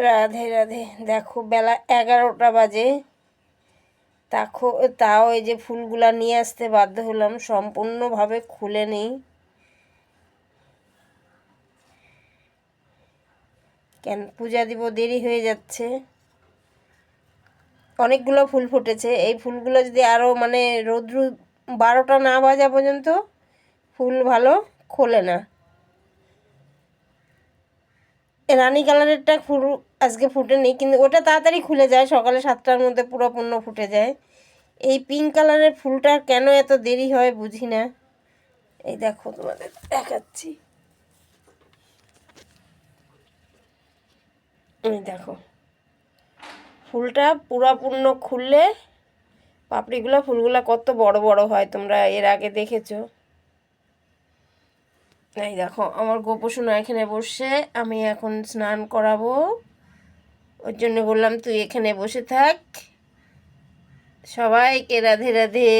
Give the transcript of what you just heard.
রাধে রাধে। দেখো বেলা 11টা বাজে, তাও এই যে ফুলগুলা নিয়ে আসতে বাধ্য হলাম, সম্পূর্ণভাবে খুলে নেই। কেন পূজা দিব, দেরি হয়ে যাচ্ছে। অনেকগুলো ফুল ফুটেছে, এই ফুলগুলো যদি আরও মানে রৌদ্র 12টা না বাজা পর্যন্ত ফুল ভালো খোলে না। রানী কালারেরটা ফুল আজকে ফুটেনি, কিন্তু ওটা তাড়াতাড়ি খুলে যায়, সকালে 7টার মধ্যে পুরোপূর্ণ ফুটে যায়। এই পিঙ্ক কালারের ফুলটা কেন এত দেরি হয় বুঝি না। এই দেখো তোমাদের দেখাচ্ছি, এই দেখো ফুলটা পুরোপূর্ণ খুললে পাপড়িগুলো ফুলগুলো কত বড় বড় হয়, তোমরা এর আগে দেখেছো। এই দেখো আমার গোপোষণা এখানে বসে, আমি এখন স্নান করাবো, ওর জন্য বললাম তুই এখানে বসে থাক। সবাইকে রাধে রাধে।